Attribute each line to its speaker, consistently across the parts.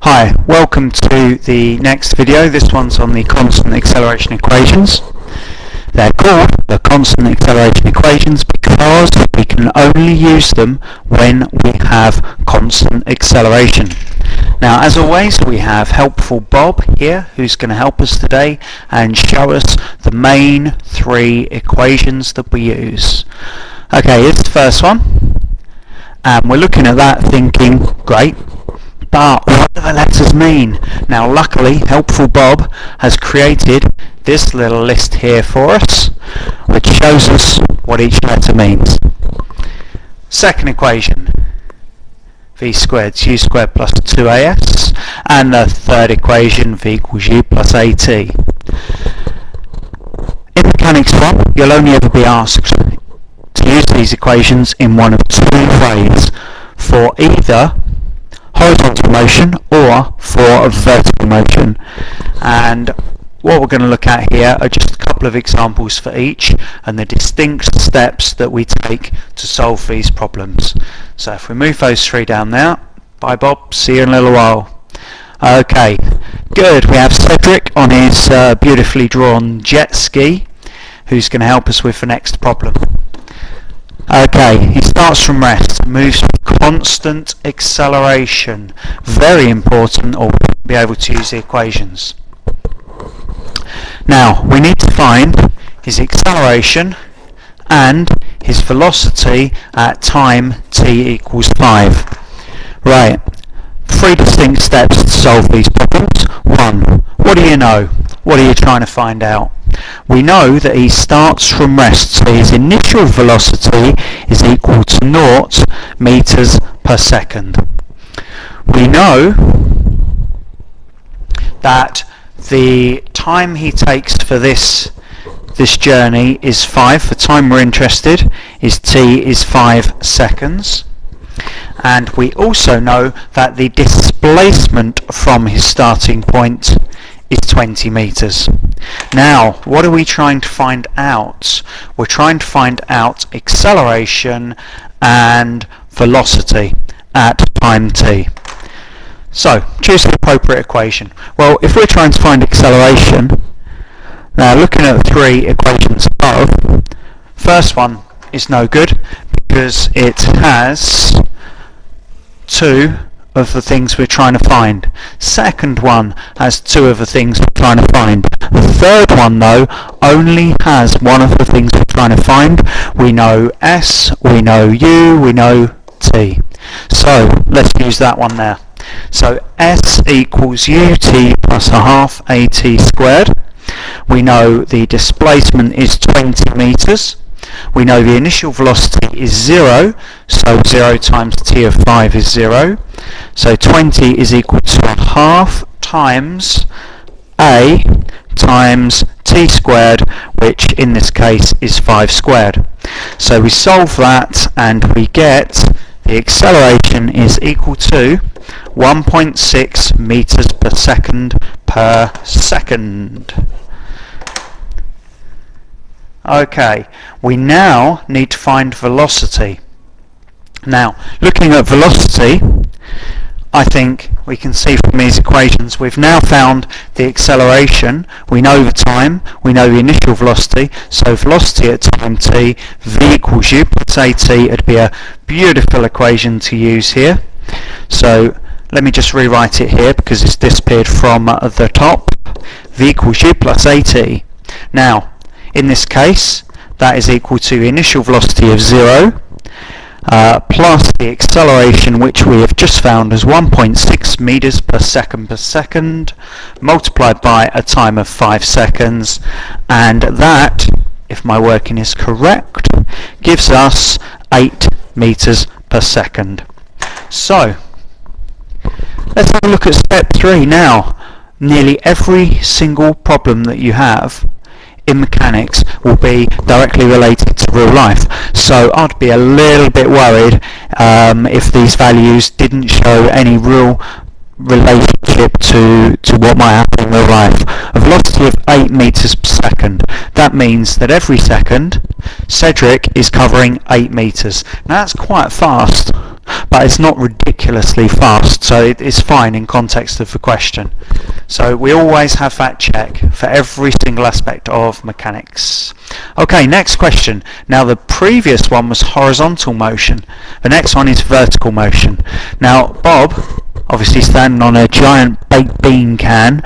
Speaker 1: Hi, welcome to the next video. This one's on the constant acceleration equations. They're called the constant acceleration equations because we can only use them when we have constant acceleration. Now, as always, we have helpful Bob here who's going to help us today and show us the main three equations that we use. Okay, here's the first one. And we're looking at that thinking, great, but what do the letters mean? Now luckily, helpful Bob has created this little list here for us, which shows us what each letter means. Second equation, v squared is u squared plus 2as, and the third equation, v equals u plus at. In mechanics 1, you'll only ever be asked to use these equations in one of two ways, for either horizontal motion or for vertical motion. And what we're going to look at here are just a couple of examples for each and the distinct steps that we take to solve these problems. So if we move those three down there, bye Bob, see you in a little while. Okay, good. We have Cedric on his beautifully drawn jet ski who's going to help us with the next problem. Okay, he starts from rest, moves with constant acceleration. Very important, or we'll be able to use the equations. Now, we need to find his acceleration and his velocity at time t equals 5. Right, three distinct steps to solve these problems. 1. What do you know? What are you trying to find out? We know that he starts from rest, so his initial velocity is equal to 0 meters per second. We know that the time he takes for this journey is 5. The time we're interested is t is 5 seconds. And we also know that the displacement from his starting point is 20 meters. Now, what are we trying to find out? We're trying to find out acceleration and velocity at time t. So, choose the appropriate equation. Well, if we're trying to find acceleration, now looking at the three equations above, first one is no good because it has two of the things we're trying to find. Second one has two of the things we're trying to find. The third one, though, only has one of the things we're trying to find. We know s, we know u, we know t. So let's use that one there. So s equals ut plus a half at squared. We know the displacement is 20 meters. We know the initial velocity is 0, so 0 times t of 5 is 0. So 20 is equal to a half times a times t squared, which in this case is 5 squared. So we solve that and we get the acceleration is equal to 1.6 meters per second. Okay, we now need to find velocity. Now, looking at velocity, I think we can see from these equations we've now found the acceleration, we know the time, we know the initial velocity, so velocity at time t, v equals u plus at, it'd be a beautiful equation to use here. So let me just rewrite it here because it's disappeared from the top. V equals u plus at. Now, in this case, that is equal to the initial velocity of 0 plus the acceleration, which we have just found as 1.6 meters per second multiplied by a time of 5 seconds, and that, if my working is correct, gives us 8 meters per second. So let's have a look at step 3 now. Nearly every single problem that you have in mechanics will be directly related to real life, so I'd be a little bit worried if these values didn't show any real relationship to what might happen in real life. A velocity of 8 meters per second, that means that every second Cedric is covering 8 meters. Now that's quite fast. but it's not ridiculously fast, so it's fine in context of the question. So we always have that check for every single aspect of mechanics. Okay, next question. Now the previous one was horizontal motion. The next one is vertical motion. Now Bob, obviously standing on a giant baked bean can,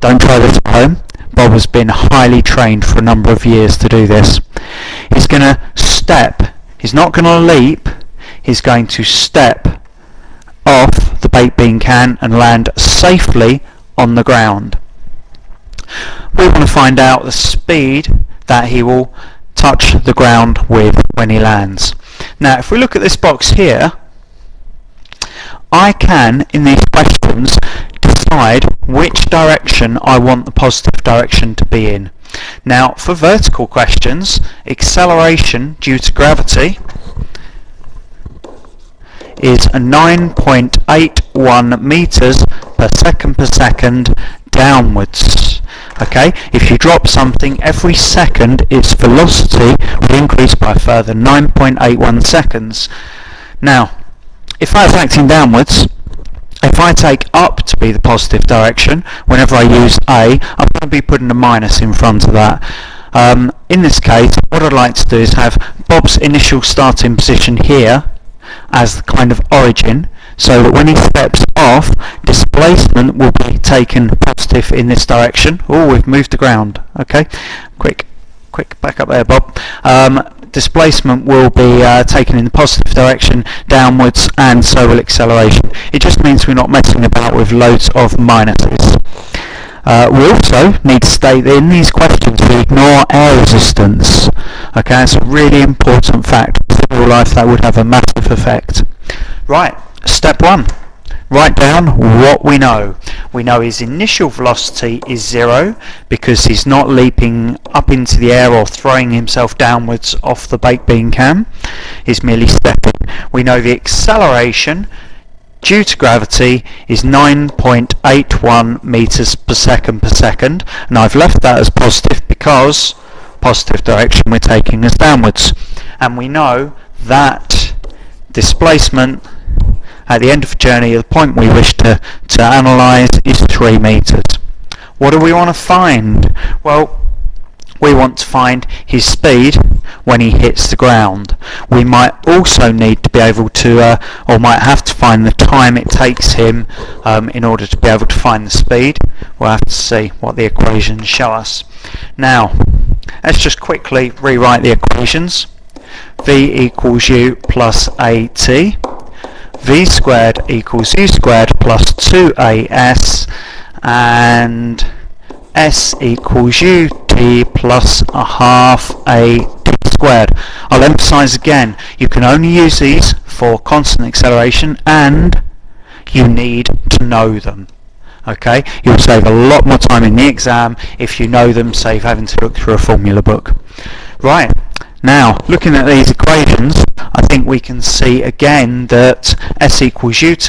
Speaker 1: don't try this at home. Bob has been highly trained for a number of years to do this. He's going to step, he's not going to leap, he's going to step off the baked bean can and land safely on the ground. We want to find out the speed that he will touch the ground with when he lands. Now if we look at this box here, I can, in these questions, decide which direction I want the positive direction to be in. Now for vertical questions, acceleration due to gravity is 9.81 meters per second downwards. Okay, if you drop something every second, its velocity will increase by a further 9.81 seconds. Now if I was acting downwards, if I take up to be the positive direction, whenever I use A, I'm going to be putting a minus in front of that. In this case, what I'd like to do is have Bob's initial starting position here as the kind of origin, so that when he steps off, displacement will be taken positive in this direction. Oh, we've moved the ground. Okay, quick back up there, Bob. Displacement will be taken in the positive direction downwards, and so will acceleration. It just means we're not messing about with loads of minuses. We also need to state that in these questions we ignore air resistance. Okay, that's a really important fact. In real life that would have a massive effect. Right, step 1. Write down what we know. We know his initial velocity is 0 because he's not leaping up into the air or throwing himself downwards off the baked bean can. He's merely stepping. We know the acceleration due to gravity is 9.81 meters per second, and I've left that as positive because positive direction we're taking is downwards. And we know that displacement at the end of the journey, the point we wish to analyse is 3 meters. What do we want to find? Well, we want to find his speed when he hits the ground. We might also need to be able to, or might have to find the time it takes him in order to be able to find the speed. We'll have to see what the equations show us. Now, let's just quickly rewrite the equations. V equals U plus AT. V squared equals U squared plus 2AS, and S equals UT plus a half AT squared. I'll emphasize again, you can only use these for constant acceleration, and you need to know them. Okay, you'll save a lot more time in the exam if you know them, save having to look through a formula book. Right. Now, looking at these equations, I think we can see again that S equals UT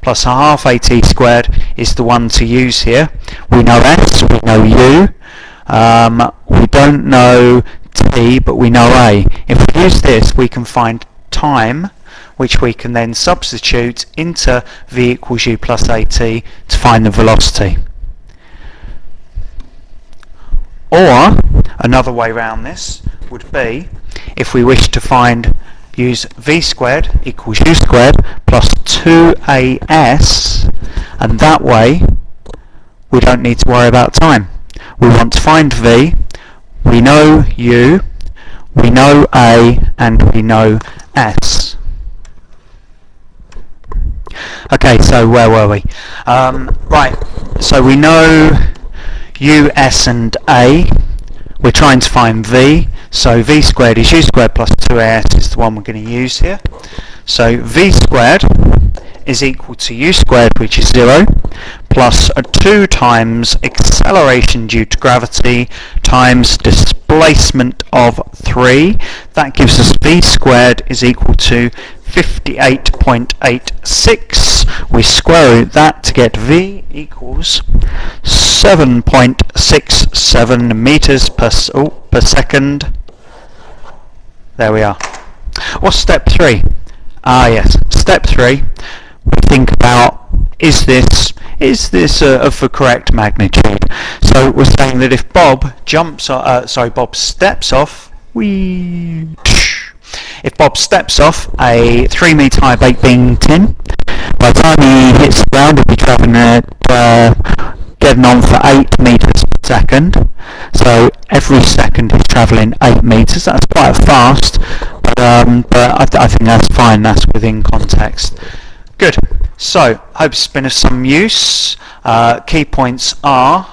Speaker 1: plus a half AT squared is the one to use here. We know S, we know U, we don't know T, but we know A. If we use this, we can find time, which we can then substitute into V equals U plus AT to find the velocity. Or, another way around this would be, if we wish to use V squared equals U squared plus 2AS, and that way we don't need to worry about time. We want to find V, we know U, we know A, and we know S. Okay, so where were we? Right, so we know U, S and A. We're trying to find V, so V squared is U squared plus 2AS is the one we're going to use here. So V squared is equal to U squared, which is 0, plus 2 times acceleration due to gravity times displacement of 3. That gives us V squared is equal to 58.86. We square root that to get V equals 7.67 meters per second. There we are. What's step 3? Yes, step 3, we think about, is this of the correct magnitude? So we're saying that if Bob Bob steps off, if Bob steps off a 3 metre high baked bean tin, by the time he hits the ground, he'll be travelling at getting on for 8 metres per second. So every second he's travelling 8 metres. That's quite fast, but I think that's fine. That's within context. Good. So hope it's been of some use. Key points are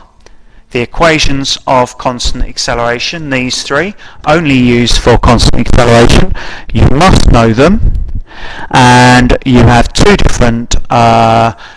Speaker 1: the equations of constant acceleration. These 3 only used for constant acceleration. You must know them. And you have 2 different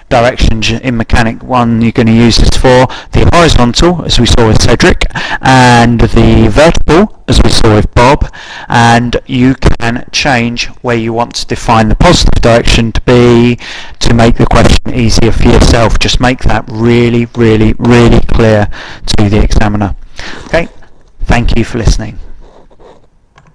Speaker 1: directions in mechanic. One you're going to use this for the horizontal, as we saw with Cedric, and the vertical, as we saw with Bob. And you can change where you want to define the positive direction to be, to make the question easier for yourself. Just make that really, really, really clear to the examiner. Okay, thank you for listening.